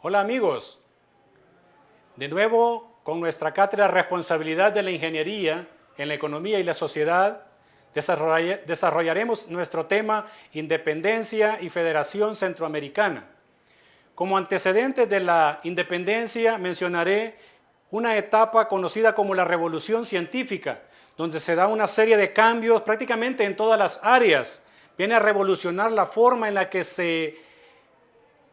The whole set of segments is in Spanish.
Hola amigos, de nuevo con nuestra cátedra Responsabilidad de la Ingeniería en la Economía y la Sociedad, desarrollaremos nuestro tema Independencia y Federación Centroamericana. Como antecedentes de la independencia mencionaré una etapa conocida como la Revolución Científica, donde se da una serie de cambios prácticamente en todas las áreas. Viene a revolucionar la forma en la que se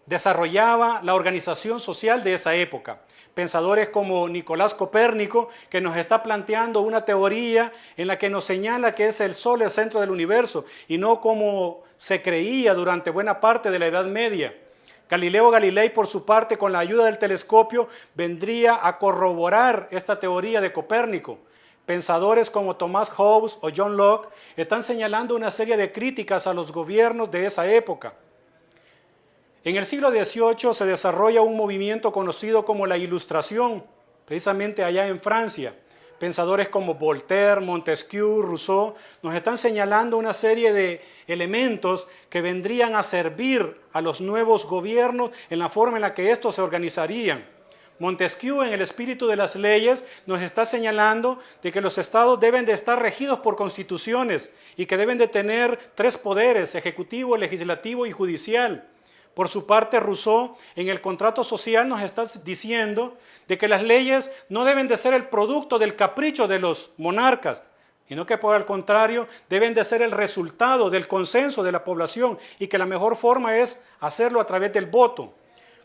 desarrollaba la organización social de esa época. Pensadores como Nicolás Copérnico, que nos está planteando una teoría en la que nos señala que es el Sol el centro del universo y no como se creía durante buena parte de la Edad Media. Galileo Galilei, por su parte, con la ayuda del telescopio, vendría a corroborar esta teoría de Copérnico. Pensadores como Thomas Hobbes o John Locke están señalando una serie de críticas a los gobiernos de esa época. En el siglo XVIII se desarrolla un movimiento conocido como la Ilustración, precisamente allá en Francia. Pensadores como Voltaire, Montesquieu, Rousseau nos están señalando una serie de elementos que vendrían a servir a los nuevos gobiernos en la forma en la que estos se organizarían. Montesquieu, en el espíritu de las leyes, nos está señalando de que los estados deben de estar regidos por constituciones y que deben de tener tres poderes: ejecutivo, legislativo y judicial. Por su parte, Rousseau, en el contrato social, nos está diciendo de que las leyes no deben de ser el producto del capricho de los monarcas, sino que por el contrario deben de ser el resultado del consenso de la población y que la mejor forma es hacerlo a través del voto.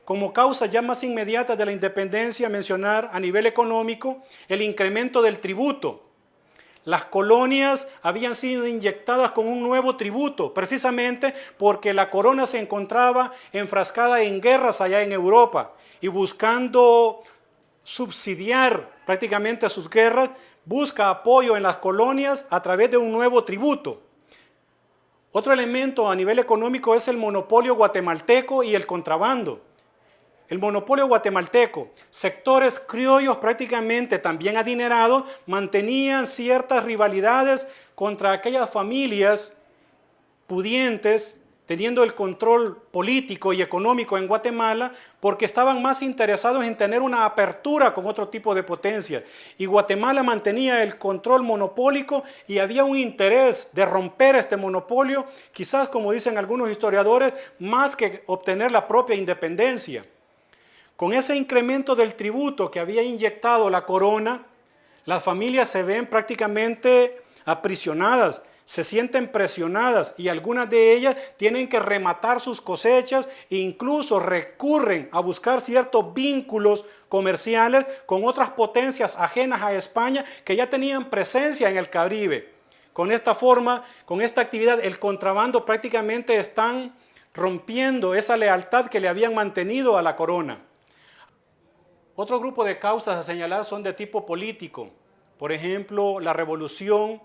Como causa ya más inmediata de la independencia, mencionar a nivel económico el incremento del tributo. Las colonias habían sido inyectadas con un nuevo tributo, precisamente porque la corona se encontraba enfrascada en guerras allá en Europa y buscando subsidiar prácticamente sus guerras, busca apoyo en las colonias a través de un nuevo tributo. Otro elemento a nivel económico es el monopolio guatemalteco y el contrabando. El monopolio guatemalteco, sectores criollos prácticamente también adinerados, mantenían ciertas rivalidades contra aquellas familias pudientes, teniendo el control político y económico en Guatemala, porque estaban más interesados en tener una apertura con otro tipo de potencia. Y Guatemala mantenía el control monopólico y había un interés de romper este monopolio, quizás, como dicen algunos historiadores, más que obtener la propia independencia. Con ese incremento del tributo que había inyectado la corona, las familias se ven prácticamente aprisionadas, se sienten presionadas y algunas de ellas tienen que rematar sus cosechas e incluso recurren a buscar ciertos vínculos comerciales con otras potencias ajenas a España que ya tenían presencia en el Caribe. Con esta forma, con esta actividad, el contrabando prácticamente están rompiendo esa lealtad que le habían mantenido a la corona. Otro grupo de causas a señalar son de tipo político. Por ejemplo, la revolución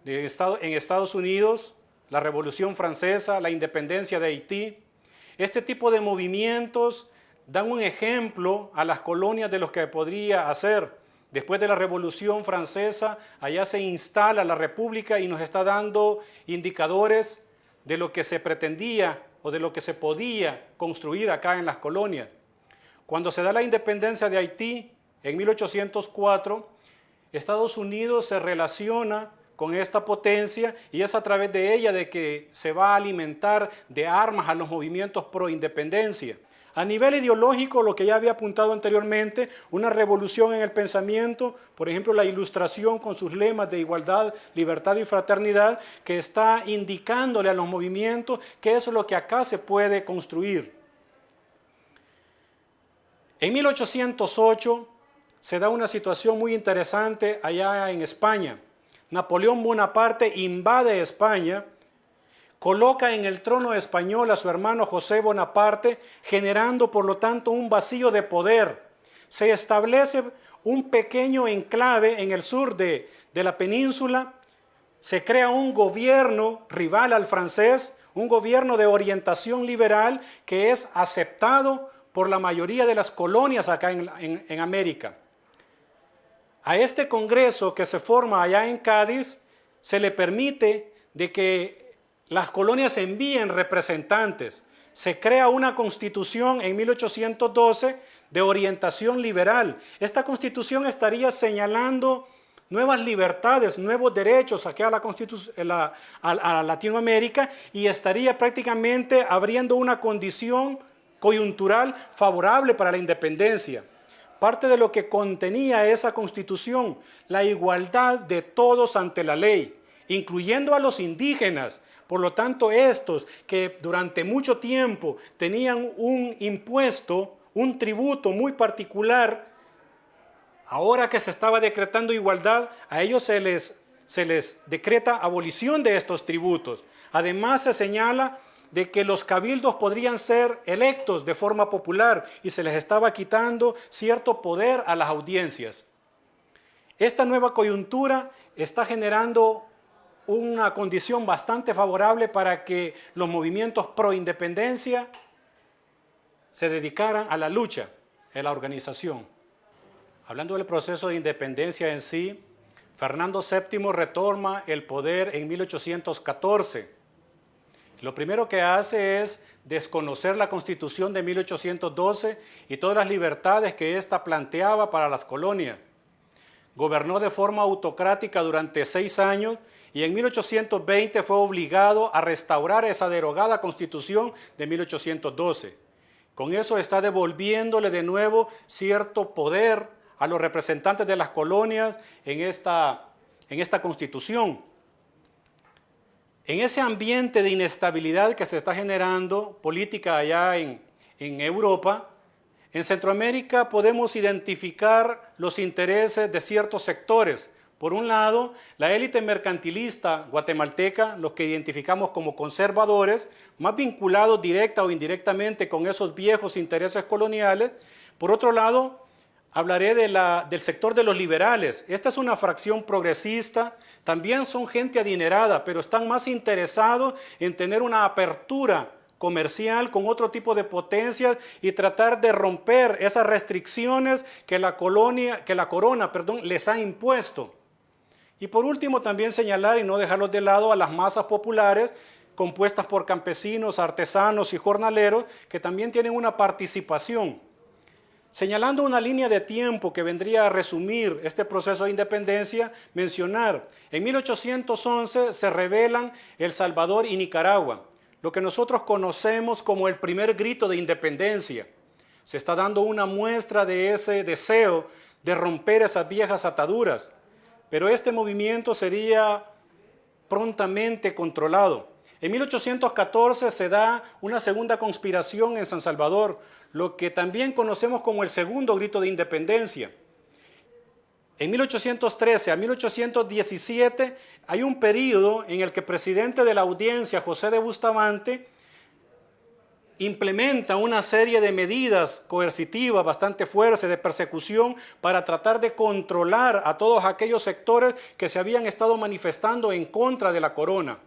en Estados Unidos, la Revolución Francesa, la independencia de Haití. Este tipo de movimientos dan un ejemplo a las colonias de lo que podría hacer. Después de la Revolución Francesa, allá se instala la República y nos está dando indicadores de lo que se pretendía o de lo que se podía construir acá en las colonias. Cuando se da la independencia de Haití en 1804, Estados Unidos se relaciona con esta potencia y es a través de ella de que se va a alimentar de armas a los movimientos pro independencia. A nivel ideológico, lo que ya había apuntado anteriormente, una revolución en el pensamiento, por ejemplo, la Ilustración con sus lemas de igualdad, libertad y fraternidad, que está indicándole a los movimientos que eso es lo que acá se puede construir. En 1808 se da una situación muy interesante allá en España. Napoleón Bonaparte invade España, coloca en el trono español a su hermano José Bonaparte, generando por lo tanto un vacío de poder. Se establece un pequeño enclave en el sur de la península, se crea un gobierno rival al francés, un gobierno de orientación liberal que es aceptado por la mayoría de las colonias acá en América. A este congreso que se forma allá en Cádiz se le permite de que las colonias envíen representantes. se crea una constitución en 1812 de orientación liberal. Esta constitución estaría señalando nuevas libertades, nuevos derechos aquí a Latinoamérica, y estaría prácticamente abriendo una condición coyuntural favorable para la independencia. Parte de lo que contenía esa constitución, la igualdad de todos ante la ley, incluyendo a los indígenas. Por lo tanto, estos que durante mucho tiempo tenían un impuesto, un tributo muy particular, ahora que se estaba decretando igualdad, a ellos se les decreta abolición de estos tributos. Además, se señala de que los cabildos podrían ser electos de forma popular y se les estaba quitando cierto poder a las audiencias. Esta nueva coyuntura está generando una condición bastante favorable para que los movimientos pro independencia se dedicaran a la lucha, a la organización. Hablando del proceso de independencia en sí, Fernando VII retoma el poder en 1814. Lo primero que hace es desconocer la Constitución de 1812 y todas las libertades que ésta planteaba para las colonias. Gobernó de forma autocrática durante 6 años y en 1820 fue obligado a restaurar esa derogada Constitución de 1812. Con eso está devolviéndole de nuevo cierto poder a los representantes de las colonias en esta Constitución. En ese ambiente de inestabilidad que se está generando política allá en Europa, en Centroamérica podemos identificar los intereses de ciertos sectores. Por un lado, la élite mercantilista guatemalteca, los que identificamos como conservadores, más vinculados directa o indirectamente con esos viejos intereses coloniales. Por otro lado, hablaré del sector de los liberales. Esta es una fracción progresista, también son gente adinerada, pero están más interesados en tener una apertura comercial con otro tipo de potencias y tratar de romper esas restricciones que la corona les ha impuesto. Y por último también señalar y no dejarlos de lado a las masas populares compuestas por campesinos, artesanos y jornaleros que también tienen una participación. Señalando una línea de tiempo que vendría a resumir este proceso de independencia, mencionar, en 1811 se rebelan El Salvador y Nicaragua, lo que nosotros conocemos como el primer grito de independencia. Se está dando una muestra de ese deseo de romper esas viejas ataduras, pero este movimiento sería prontamente controlado. En 1814 se da una segunda conspiración en San Salvador, lo que también conocemos como el segundo grito de independencia. En 1813 a 1817 hay un periodo en el que el presidente de la audiencia, José de Bustamante, implementa una serie de medidas coercitivas bastante fuertes de persecución para tratar de controlar a todos aquellos sectores que se habían estado manifestando en contra de la corona.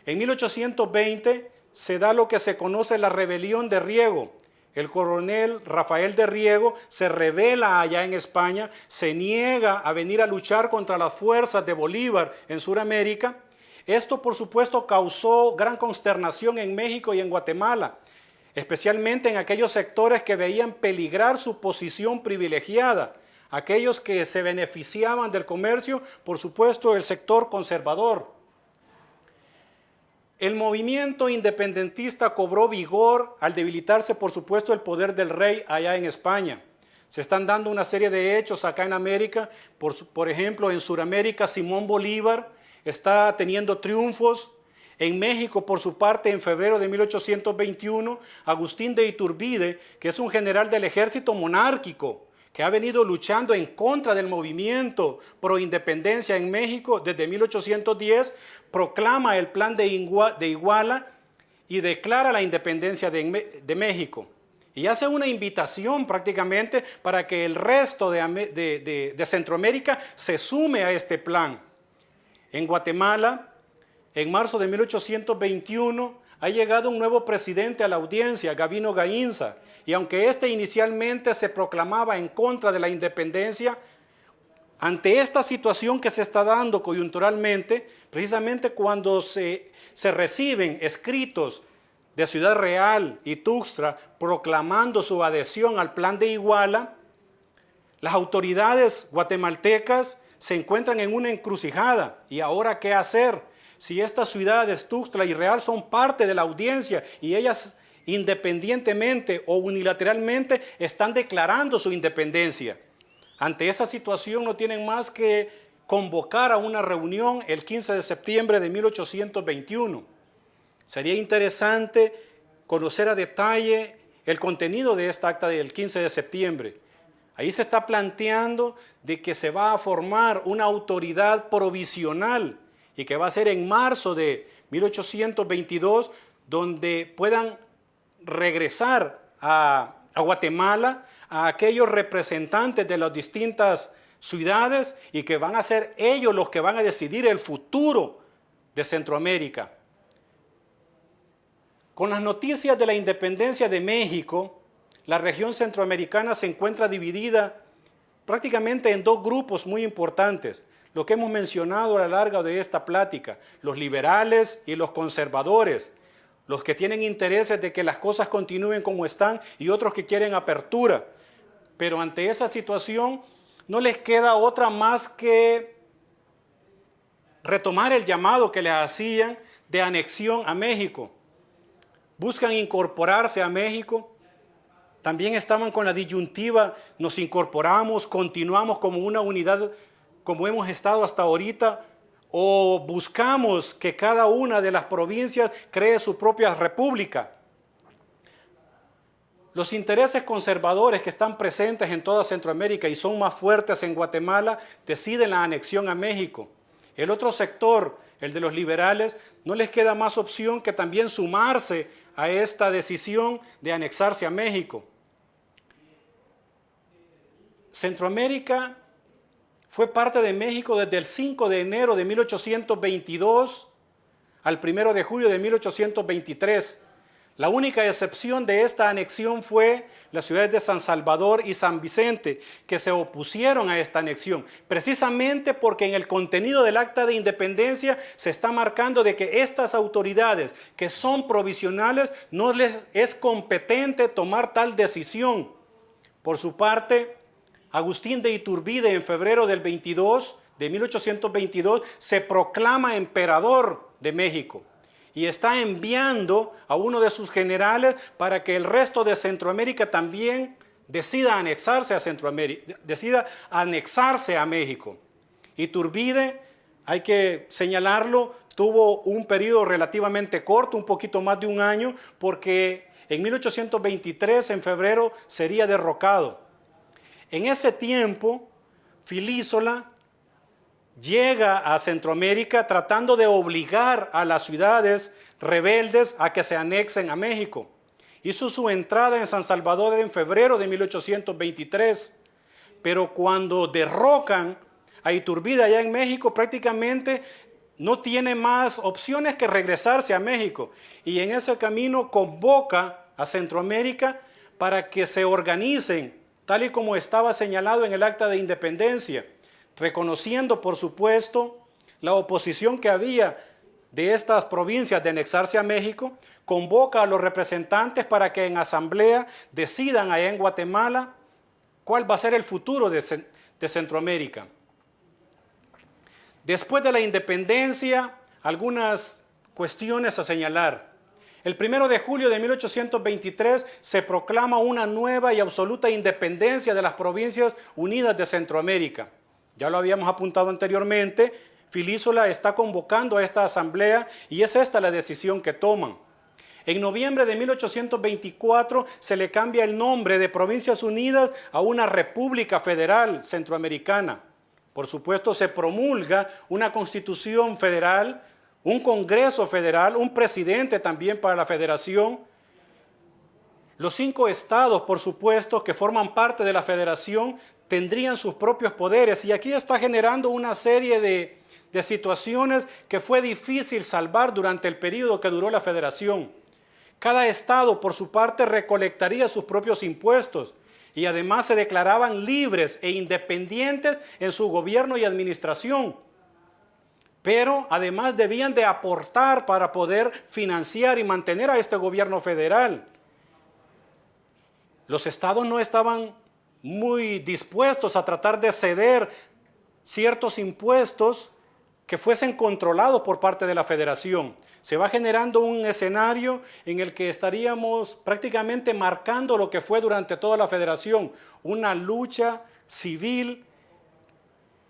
En 1820 se da lo que se conoce la rebelión de Riego. El coronel Rafael de Riego se rebela allá en España, se niega a venir a luchar contra las fuerzas de Bolívar en Sudamérica. Esto, por supuesto, causó gran consternación en México y en Guatemala, especialmente en aquellos sectores que veían peligrar su posición privilegiada, aquellos que se beneficiaban del comercio, por supuesto, el sector conservador. El movimiento independentista cobró vigor al debilitarse, por supuesto, el poder del rey allá en España. Se están dando una serie de hechos acá en América, por ejemplo, en Sudamérica, Simón Bolívar está teniendo triunfos. En México, por su parte, en febrero de 1821, Agustín de Iturbide, que es un general del ejército monárquico, que ha venido luchando en contra del movimiento pro independencia en México desde 1810, proclama el plan de Iguala y declara la independencia de México. Y hace una invitación prácticamente para que el resto de Centroamérica se sume a este plan. En Guatemala, en marzo de 1821, ha llegado un nuevo presidente a la audiencia, Gavino Gainza, y aunque este inicialmente se proclamaba en contra de la independencia, ante esta situación que se está dando coyunturalmente, precisamente cuando se reciben escritos de Ciudad Real y Tuxtla proclamando su adhesión al Plan de Iguala, las autoridades guatemaltecas se encuentran en una encrucijada. ¿Y ahora qué hacer? Si estas ciudades, Tuxtla y Real, son parte de la audiencia y ellas independientemente o unilateralmente están declarando su independencia. Ante esa situación no tienen más que convocar a una reunión el 15 de septiembre de 1821. Sería interesante conocer a detalle el contenido de esta acta del 15 de septiembre. Ahí se está planteando de que se va a formar una autoridad provisional y que va a ser en marzo de 1822, donde puedan regresar a Guatemala a aquellos representantes de las distintas ciudades y que van a ser ellos los que van a decidir el futuro de Centroamérica. Con las noticias de la independencia de México, la región centroamericana se encuentra dividida prácticamente en dos grupos muy importantes, lo que hemos mencionado a lo largo de esta plática, los liberales y los conservadores, los que tienen intereses de que las cosas continúen como están y otros que quieren apertura. Pero ante esa situación no les queda otra más que retomar el llamado que les hacían de anexión a México. Buscan incorporarse a México. También estaban con la disyuntiva, nos incorporamos, continuamos como una unidad como hemos estado hasta ahorita, o buscamos que cada una de las provincias cree su propia república. Los intereses conservadores que están presentes en toda Centroamérica y son más fuertes en Guatemala deciden la anexión a México. El otro sector, el de los liberales, no les queda más opción que también sumarse a esta decisión de anexarse a México. Centroamérica fue parte de México desde el 5 de enero de 1822 al 1 de julio de 1823. La única excepción de esta anexión fue las ciudades de San Salvador y San Vicente, que se opusieron a esta anexión, precisamente porque en el contenido del Acta de Independencia se está marcando de que estas autoridades, que son provisionales, no les es competente tomar tal decisión. Por su parte, Agustín de Iturbide, en febrero del 22, de 1822, se proclama emperador de México y está enviando a uno de sus generales para que el resto de Centroamérica también decida anexarse a Centroamérica, decida anexarse a México. Iturbide, hay que señalarlo, tuvo un periodo relativamente corto, un poquito más de un año, porque en 1823, en febrero, sería derrocado. En ese tiempo, Filísola llega a Centroamérica tratando de obligar a las ciudades rebeldes a que se anexen a México. Hizo su entrada en San Salvador en febrero de 1823, pero cuando derrocan a Iturbide allá en México, prácticamente no tiene más opciones que regresarse a México. Y en ese camino convoca a Centroamérica para que se organicen, tal y como estaba señalado en el Acta de Independencia, reconociendo, por supuesto, la oposición que había de estas provincias de anexarse a México, convoca a los representantes para que en asamblea decidan allá en Guatemala cuál va a ser el futuro de Centroamérica. Después de la independencia, algunas cuestiones a señalar. El 1 de julio de 1823 se proclama una nueva y absoluta independencia de las Provincias Unidas de Centroamérica. Ya lo habíamos apuntado anteriormente, Filísola está convocando a esta asamblea y es esta la decisión que toman. En noviembre de 1824 se le cambia el nombre de Provincias Unidas a una República Federal Centroamericana. Por supuesto, se promulga una Constitución Federal, un Congreso Federal, un presidente también para la Federación. Los 5 estados, por supuesto, que forman parte de la Federación, tendrían sus propios poderes. Y aquí está generando una serie de situaciones que fue difícil salvar durante el periodo que duró la Federación. Cada estado, por su parte, recolectaría sus propios impuestos y además se declaraban libres e independientes en su gobierno y administración. pero además debían de aportar para poder financiar y mantener a este gobierno federal. Los estados no estaban muy dispuestos a tratar de ceder ciertos impuestos que fuesen controlados por parte de la federación. Se va generando un escenario en el que estaríamos prácticamente marcando lo que fue durante toda la federación, una lucha civil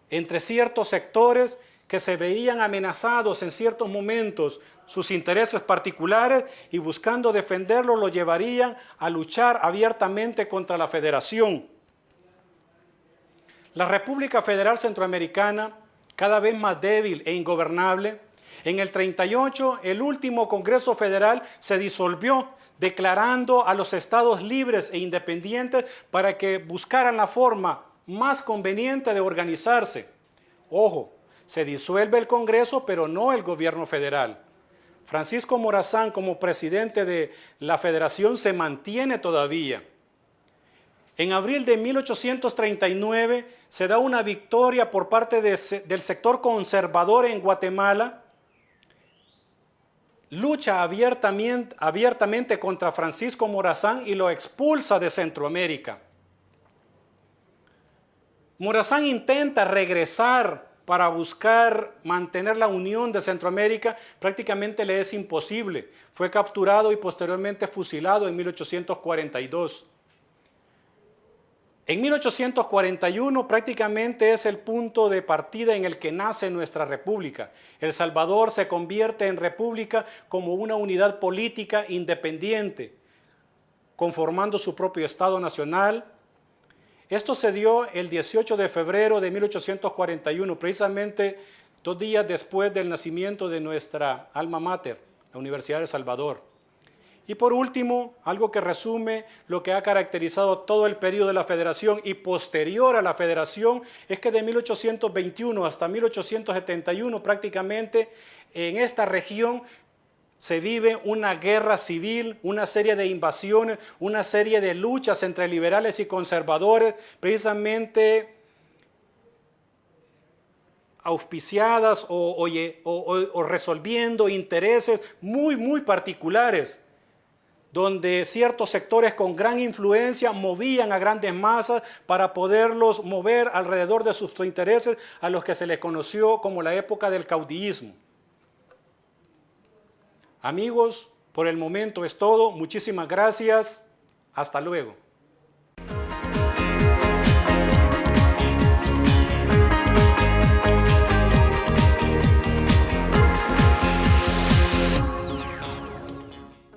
entre ciertos sectores que se veían amenazados en ciertos momentos, sus intereses particulares, y buscando defenderlos lo llevarían a luchar abiertamente contra la federación. La República Federal Centroamericana, cada vez más débil e ingobernable, en el 38 el último Congreso Federal se disolvió, declarando a los estados libres e independientes para que buscaran la forma más conveniente de organizarse. Ojo, se disuelve el Congreso, pero no el gobierno federal. Francisco Morazán, como presidente de la federación, se mantiene todavía. En abril de 1839 se da una victoria por parte del sector conservador en Guatemala. Lucha abiertamente contra Francisco Morazán y lo expulsa de Centroamérica. Morazán intenta regresar para buscar mantener la unión de Centroamérica, prácticamente le es imposible. Fue capturado y posteriormente fusilado en 1842. En 1841 prácticamente es el punto de partida en el que nace nuestra república. El Salvador se convierte en república como una unidad política independiente, conformando su propio Estado nacional. Esto se dio el 18 de febrero de 1841, precisamente 2 días después del nacimiento de nuestra alma mater, la Universidad de Salvador. Y por último, algo que resume lo que ha caracterizado todo el periodo de la federación y posterior a la federación, es que de 1821 hasta 1871 prácticamente en esta región se vive una guerra civil, una serie de invasiones, una serie de luchas entre liberales y conservadores, precisamente auspiciadas o resolviendo intereses muy particulares, donde ciertos sectores con gran influencia movían a grandes masas para poderlos mover alrededor de sus intereses, a los que se les conoció como la época del caudillismo. Amigos, por el momento es todo. Muchísimas gracias. Hasta luego.